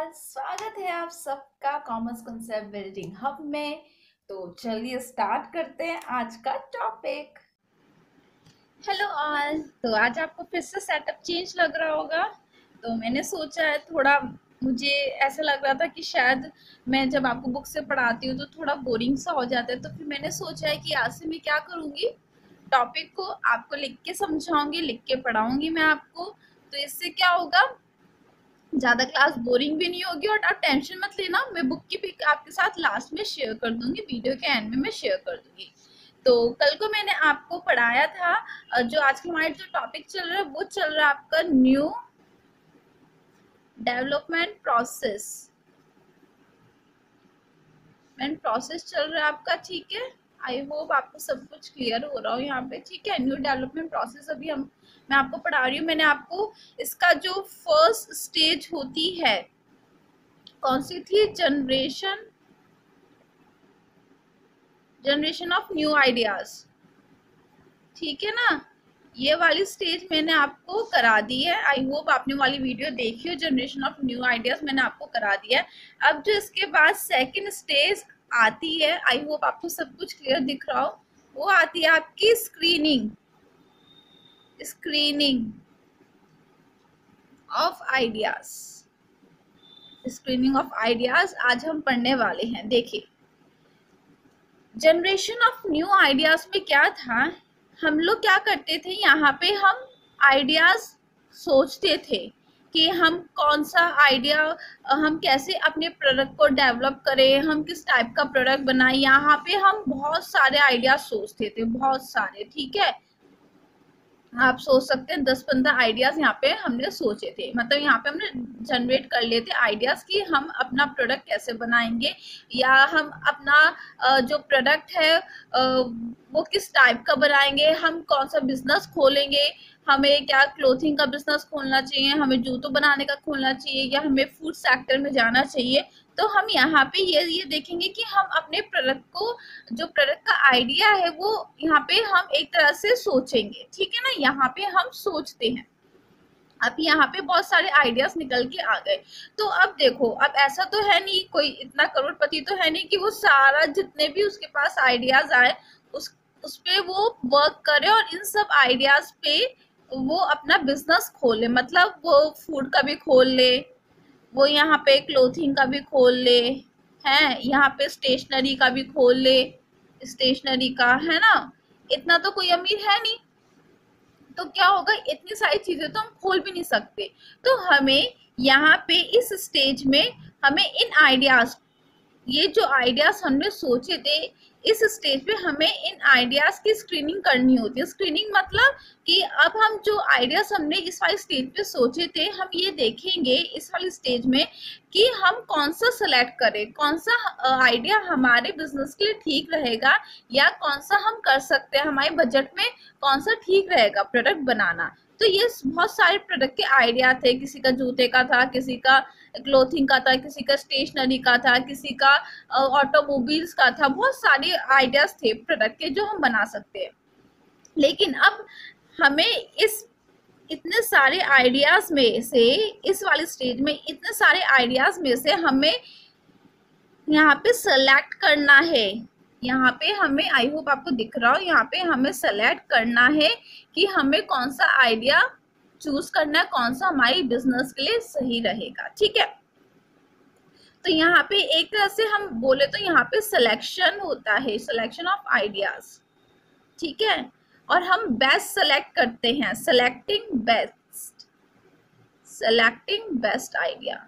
All, स्वागत है आप सबका कॉमर्स कंसेप्ट बिल्डिंग हब में। तो चलिए स्टार्ट करते हैं आज का टॉपिक। हेलो ऑल, तो आज आपको फिर से सेटअप चेंज लग रहा होगा। तो मैंने सोचा है थोड़ा, मुझे ऐसा लग रहा था कि शायद मैं जब आपको बुक से पढ़ाती हूँ तो थोड़ा बोरिंग सा हो जाता है। तो फिर मैंने सोचा है कि आज से मैं क्या करूँगी, टॉपिक को आपको लिख के समझाऊंगी, लिख के पढ़ाऊंगी मैं आपको। तो इससे क्या होगा, ज़्यादा क्लास बोरिंग भी नहीं होगी। और आप टेंशन मत लेना, मैं बुक की पिक आपके साथ लास्ट में शेयर कर दूंगी, वीडियो के एंड में मैं शेयर कर दूंगी। तो कल को मैंने आपको पढ़ाया था, जो आज का हमारा जो टॉपिक चल रहा है वो चल रहा है आपका न्यू डेवलपमेंट प्रोसेस चल रहा है आपका, ठीक है। आई होप आपको सब कुछ क्लियर हो रहा हो यहाँ पे, ठीक है। न्यू डेवलपमेंट प्रोसेस अभी मैं आपको पढ़ा रही हूँ। मैंने आपको इसका जो फर्स्ट स्टेज होती है कौन सी थी, जनरेशन ऑफ न्यू आइडियाज, ठीक है ना। ये वाली स्टेज मैंने आपको करा दी है। आई होप आपने वाली वीडियो देखी हो, जनरेशन ऑफ न्यू आइडियाज मैंने आपको करा दिया है। अब जो इसके बाद सेकंड स्टेज आती है, आई होप आपको सब कुछ क्लियर दिख रहा हो, वो आती है आपकी screening of ideas. Screening of ideas आज हम पढ़ने वाले हैं। देखिए, जनरेशन ऑफ न्यू आइडियाज में क्या था, हम लोग क्या करते थे, यहाँ पे हम आइडियाज सोचते थे कि हम कौन सा आइडिया, हम कैसे अपने प्रोडक्ट को डेवलप करें, हम किस टाइप का प्रोडक्ट बनाएं। यहाँ पे हम बहुत सारे आइडियाज सोचते थे, बहुत सारे, ठीक है। आप सोच सकते हैं 10-15 आइडियाज यहाँ पे हमने सोचे थे, मतलब यहाँ पे हमने जनरेट कर लिए थे आइडियाज कि हम अपना प्रोडक्ट कैसे बनाएंगे, या हम अपना जो प्रोडक्ट है वो किस टाइप का बनाएंगे, हम कौन सा बिजनेस खोलेंगे, हमें क्या क्लोथिंग का बिजनेस खोलना चाहिए, हमें जूतों बनाने का खोलना चाहिए, या हमें फूड सेक्टर में जाना चाहिए। तो हम यहाँ पे ये देखेंगे कि हम अपने प्रोडक्ट को, जो प्रोडक्ट का आइडिया है वो यहाँ पे हम एक तरह से सोचेंगे, ठीक है ना। यहाँ पे हम सोचते हैं। अब यहाँ पे बहुत सारे आइडियाज निकल के आ गए। तो अब देखो, अब ऐसा तो है नहीं, कोई इतना करोड़पति तो है नहीं कि वो सारा जितने भी उसके पास आइडियाज आए उस पे वो वर्क करे और इन सब आइडियाज पे वो अपना बिजनेस खोले। मतलब वो फूड का भी खोल ले, वो यहाँ पे क्लोथिंग का भी खोल ले, है यहाँ पे स्टेशनरी का भी खोल ले, स्टेशनरी का, है ना। इतना तो कोई अमीर है नहीं, तो क्या होगा, इतनी सारी चीजें तो हम खोल भी नहीं सकते। तो हमें यहाँ पे इस स्टेज में हमें इन आइडियाज, ये जो आइडियाज हमने सोचे थे, इस स्टेज पे हमें इन आइडियाज की स्क्रीनिंग करनी होती है। स्क्रीनिंग मतलब कि अब हम जो आइडियाज हमने इस वाली स्टेज पे सोचे थे, हम ये देखेंगे इस वाली स्टेज में कि हम कौन सा सेलेक्ट करें, कौन सा आइडिया हमारे बिजनेस के लिए ठीक रहेगा, या कौन सा हम कर सकते हैं, हमारे बजट में कौन सा ठीक रहेगा प्रोडक्ट बनाना। तो ये बहुत सारे प्रोडक्ट के आइडिया थे, किसी का जूते का था, किसी का क्लोथिंग का था, किसी का स्टेशनरी का था, किसी का ऑटोमोबाइल्स का था। बहुत सारे आइडियाज थे प्रोडक्ट के जो हम बना सकते हैं। लेकिन अब हमें इतने सारे आइडियाज में से, इस वाले स्टेज में इतने सारे आइडियाज में से हमें यहाँ पे सेलेक्ट करना है। यहाँ पे हमें, आई होप आपको दिख रहा हो, यहाँ पे हमें सेलेक्ट करना है कि हमें कौन सा आइडिया चूज करना है, कौन सा हमारी बिजनेस के लिए सही रहेगा, ठीक है। तो यहाँ पे एक तरह से हम बोले तो यहाँ पे सिलेक्शन होता है, सिलेक्शन ऑफ आइडियाज, ठीक है। और हम बेस्ट सेलेक्ट करते हैं, सेलेक्टिंग बेस्ट आइडिया।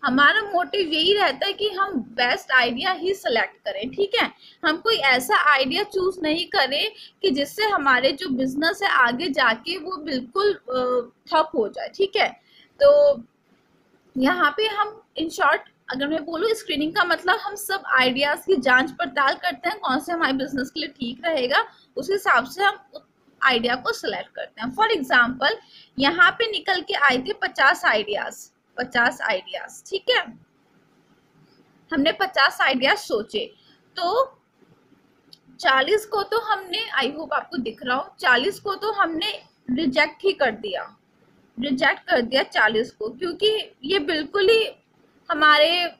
हमारा मोटिव यही रहता है कि हम बेस्ट आइडिया ही सिलेक्ट करें, ठीक है। हम कोई ऐसा आइडिया चूज नहीं करें कि जिससे हमारे जो बिजनेस है आगे जाके वो बिल्कुल ठप हो जाए, ठीक है। तो यहाँ पे हम इन शॉर्ट अगर मैं बोलूँ, स्क्रीनिंग का मतलब हम सब आइडियाज की जांच पड़ताल करते हैं, कौन से हमारे बिजनेस के लिए ठीक रहेगा, उस हिसाब से हम आइडिया को सिलेक्ट करते हैं। फॉर एग्जाम्पल, यहाँ पे निकल के आए थे 50 आइडियाज, ठीक है। हमने 50 आइडियाज सोचे, तो 40 को तो हमने, आई होप आपको दिख रहा हो, 40 को तो हमने रिजेक्ट कर दिया 40 को, क्योंकि ये बिल्कुल ही हमारे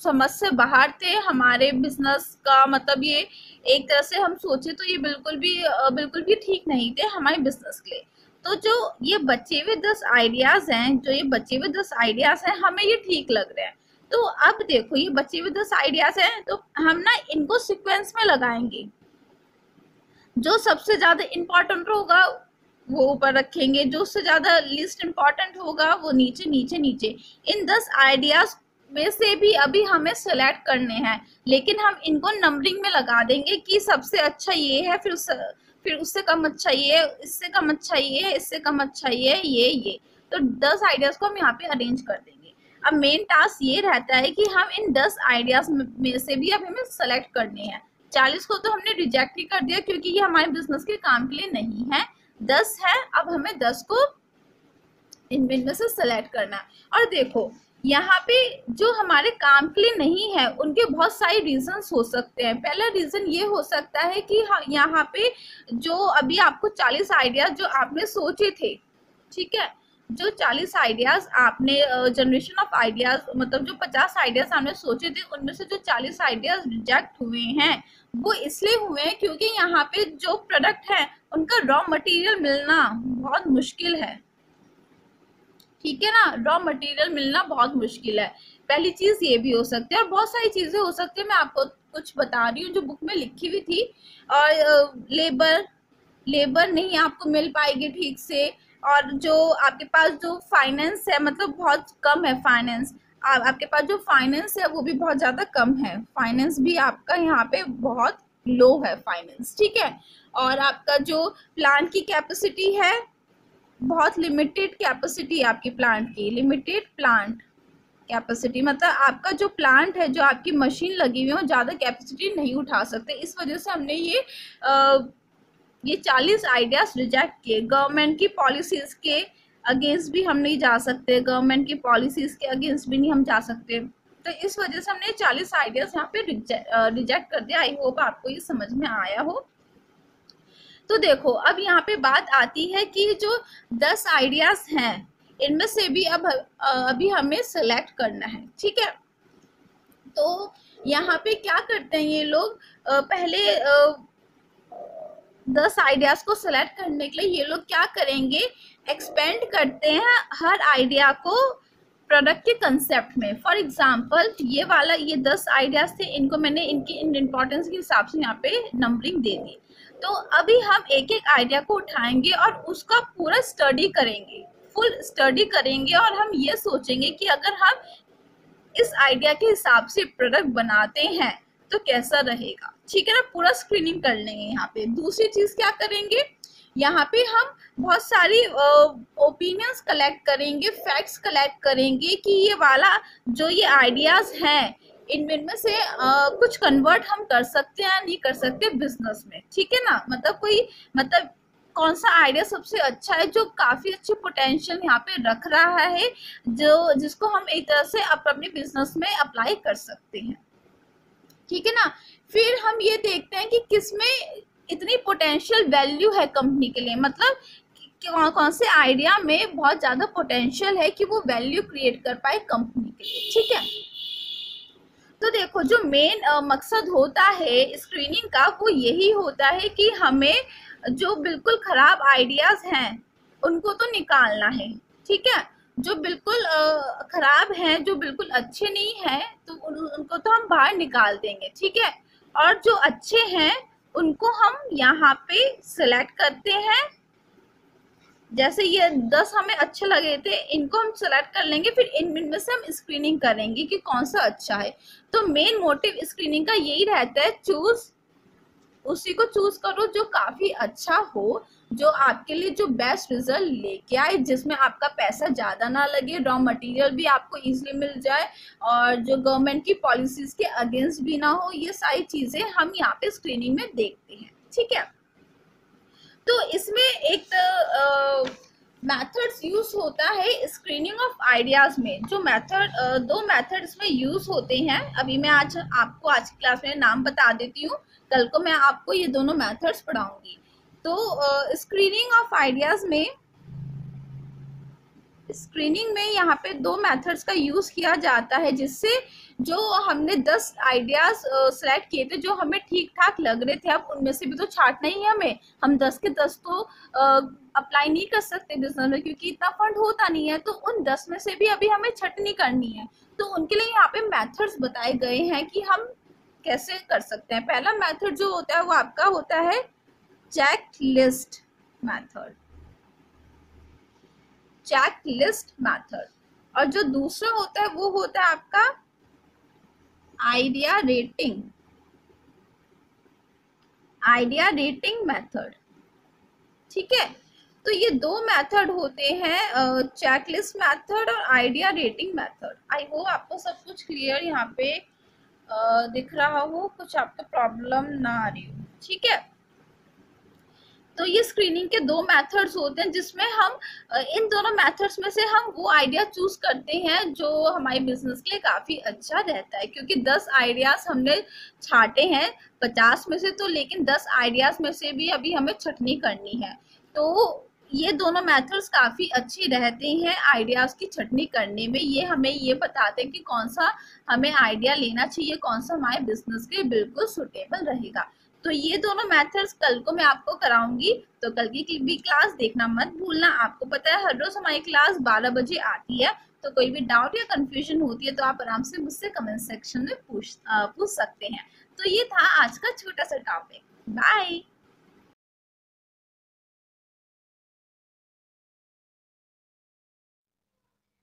समझ से बाहर थे। हमारे बिजनेस का मतलब ये एक तरह से हम सोचे तो ये बिल्कुल भी ठीक नहीं थे हमारे बिजनेस के लिए। तो जो ये बचे हुए 10 आइडियाज हैं, हमें ये ठीक लग रहे हैं। तो अब देखो ये बचे हुए 10 आइडियाज हैं, तो हम ना इनको सीक्वेंस में लगाएंगे। जो सबसे ज्यादा इम्पोर्टेंट होगा वो ऊपर रखेंगे, जो उससे ज्यादा लिस्ट इम्पोर्टेंट होगा वो नीचे नीचे नीचे। इन 10 आइडियाज में से भी अभी हमें सेलेक्ट करने हैं, लेकिन हम इनको नंबरिंग में लगा देंगे कि सबसे अच्छा ये है, फिर उससे कम अच्छा ये है, इससे कम अच्छा ये है, इससे कम अच्छा ये। तो 10 आइडियाज को हम यहाँ पे अरेंज कर देंगे। अब मेन टास्क ये रहता है कि हम इन 10 आइडियाज में से भी अब हमें सेलेक्ट करने हैं। 40 को तो हमने रिजेक्ट ही कर दिया क्योंकि ये हमारे बिजनेस के काम के लिए नहीं है। 10 है, अब हमें 10 को इनमें से सेलेक्ट करना है। और देखो यहाँ पे जो हमारे काम के लिए नहीं है उनके बहुत सारे रीजंस हो सकते हैं। पहला रीजन ये हो सकता है कि यहाँ पे जो अभी आपको 40 आइडियाज जो आपने सोचे थे, ठीक है, जो 40 आइडियाज आपने जनरेशन ऑफ आइडियाज मतलब जो 50 आइडियाज आपने सोचे थे उनमें से जो 40 आइडियाज रिजेक्ट हुए हैं वो इसलिए हुए हैं क्योंकि यहाँ पे जो प्रोडक्ट है उनका रॉ मटेरियल मिलना बहुत मुश्किल है। ठीक है ना, रॉ मटेरियल मिलना बहुत मुश्किल है। पहली चीज ये भी हो सकती है और बहुत सारी चीजें हो सकती है। मैं आपको कुछ बता रही हूँ जो बुक में लिखी हुई थी। और लेबर नहीं आपको मिल पाएगी ठीक से, और जो आपके पास जो फाइनेंस है मतलब बहुत कम है फाइनेंस। आपके पास जो फाइनेंस है वो भी बहुत ज्यादा कम है। फाइनेंस भी आपका यहाँ पे बहुत लो है फाइनेंस, ठीक है। और आपका जो प्लांट की कैपेसिटी है बहुत लिमिटेड कैपेसिटी है आपकी प्लांट की, लिमिटेड प्लांट कैपेसिटी मतलब आपका जो प्लांट है, जो आपकी मशीन लगी हुई है वो ज़्यादा कैपेसिटी नहीं उठा सकते। इस वजह से हमने ये 40 आइडियाज रिजेक्ट किए। गवर्नमेंट की पॉलिसीज के अगेंस्ट भी हम नहीं जा सकते, गवर्नमेंट की पॉलिसीज के अगेंस्ट भी नहीं हम जा सकते। तो इस वजह से हमने 40 आइडियाज यहाँ पे रिजेक्ट कर दिया। आई होप आपको ये समझ में आया हो। तो देखो अब यहाँ पे बात आती है कि जो 10 आइडियाज हैं इनमें से भी अभी हमें सेलेक्ट करना है, ठीक है। तो यहाँ पे क्या करते हैं ये लोग, पहले 10 आइडियाज को सेलेक्ट करने के लिए ये लोग क्या करेंगे, एक्सपेंड करते हैं हर आइडिया को प्रोडक्ट के कंसेप्ट में। फॉर एग्जाम्पल ये 10 आइडियाज थे, इनको मैंने इनकी इम्पोर्टेंस के हिसाब से यहाँ पे नंबरिंग दे दी। तो अभी हम एक एक आइडिया को उठाएंगे और उसका पूरा स्टडी करेंगे, फुल स्टडी करेंगे, और हम ये सोचेंगे कि अगर हम इस आइडिया के हिसाब से प्रोडक्ट बनाते हैं तो कैसा रहेगा, ठीक है ना। पूरा स्क्रीनिंग कर लेंगे यहाँ पे। दूसरी चीज क्या करेंगे, यहाँ पे हम बहुत सारी ओपिनियंस कलेक्ट करेंगे, फैक्ट्स कलेक्ट करेंगे कि ये वाला जो ये आइडियाज हैं इनमें से कुछ कन्वर्ट हम कर सकते हैं या नहीं कर सकते बिजनेस में, ठीक है ना। मतलब कौन सा आइडिया सबसे अच्छा है जो काफी अच्छी पोटेंशियल यहाँ पे रख रहा है, जिसको हम एक तरह से अपने बिजनेस में अप्लाई कर सकते हैं, ठीक है ना। फिर हम ये देखते हैं कि किसमें इतनी पोटेंशियल वैल्यू है कंपनी के लिए, मतलब कौन से आइडिया में बहुत ज्यादा पोटेंशियल है कि वो वैल्यू क्रिएट कर पाए कंपनी के लिए, ठीक है। तो देखो जो मेन मकसद होता है स्क्रीनिंग का वो यही होता है कि हमें जो बिल्कुल खराब आइडियाज हैं उनको तो निकालना है, ठीक है। जो बिल्कुल खराब हैं, जो बिल्कुल अच्छे नहीं हैं, तो उनको तो हम बाहर निकाल देंगे, ठीक है। और जो अच्छे हैं उनको हम यहाँ पे सिलेक्ट करते हैं। जैसे ये 10 हमें अच्छे लगे थे, इनको हम सेलेक्ट कर लेंगे, फिर इनमें से हम स्क्रीनिंग करेंगे कि कौन सा अच्छा है। तो मेन मोटिव स्क्रीनिंग का यही रहता है, उसी को चूज करो जो काफी अच्छा हो, जो आपके लिए जो बेस्ट रिजल्ट लेके आए, जिसमें आपका पैसा ज्यादा ना लगे, रॉ मटेरियल भी आपको इजीली मिल जाए, और जो गवर्नमेंट की पॉलिसीज के अगेंस्ट भी ना हो। ये सारी चीजें हम यहाँ पे स्क्रीनिंग में देखते हैं, ठीक है। तो इसमें एक मेथड्स यूज होता है स्क्रीनिंग ऑफ आइडियाज में। जो दो मेथड इसमें यूज होते हैं। अभी मैं आपको आज की क्लास में नाम बता देती हूँ, कल को मैं आपको ये दोनों मेथड्स पढ़ाऊंगी। तो स्क्रीनिंग ऑफ आइडियाज में स्क्रीनिंग में यहाँ पे दो मेथड्स का यूज किया जाता है, जिससे जो हमने 10 आइडियाज सेलेक्ट किए थे जो हमें ठीक ठाक लग रहे थे, अब उनमें से भी तो छांटना ही है हमें। हम 10 के 10 तो अप्लाई नहीं कर सकते बिजनेस में, क्योंकि इतना फंड होता नहीं है। तो उन 10 में से भी अभी हमें छटनी करनी है, तो उनके लिए यहाँ पे मेथड्स बताए गए हैं कि हम कैसे कर सकते हैं। पहला मेथड जो होता है वो आपका होता है check list method, check list method. और जो दूसरा होता है वो होता है आपका idea rating, idea rating method. ठीक है, तो ये दो मेथड होते हैं, चेकलिस्ट मेथड और idea rating method. I hope आपको सब कुछ क्लियर यहाँ पे दिख रहा हो, कुछ आपको प्रॉब्लम ना आ रही हो। ठीक है, तो ये स्क्रीनिंग के दो मेथड्स होते हैं, जिसमें हम इन दोनों मेथड्स में से हम वो आइडिया चूज करते हैं जो हमारे बिजनेस के लिए काफी अच्छा रहता है। क्योंकि 10 आइडियाज हमने छाटे हैं 50 में से, तो लेकिन 10 आइडियाज में से भी अभी हमें छटनी करनी है। तो ये दोनों मेथड्स काफी अच्छे रहते हैं आइडियाज की छटनी करने में। ये हमें ये बताते हैं कि कौन सा हमें आइडिया लेना चाहिए, कौन सा हमारे बिजनेस के लिए बिल्कुल सुटेबल रहेगा। तो ये दोनों मेथड्स कल को मैं आपको कराऊंगी, तो कल की भी क्लास देखना मत भूलना। आपको पता है हर रोज हमारी क्लास 12 बजे आती है, तो कोई भी डाउट या कंफ्यूजन होती है तो आप आराम से मुझसे कमेंट सेक्शन में पूछ सकते हैं। तो ये था आज का छोटा सा टॉपिक। बाय।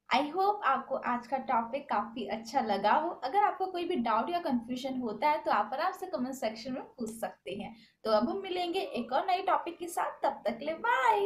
आई होप आपको आज का टॉपिक काफी अच्छा लगा हो। अगर आपको कोई भी डाउट या कंफ्यूजन होता है तो आप आराम से कमेंट सेक्शन में पूछ सकते हैं। तो अब हम मिलेंगे एक और नए टॉपिक के साथ, तब तक के लिए बाय।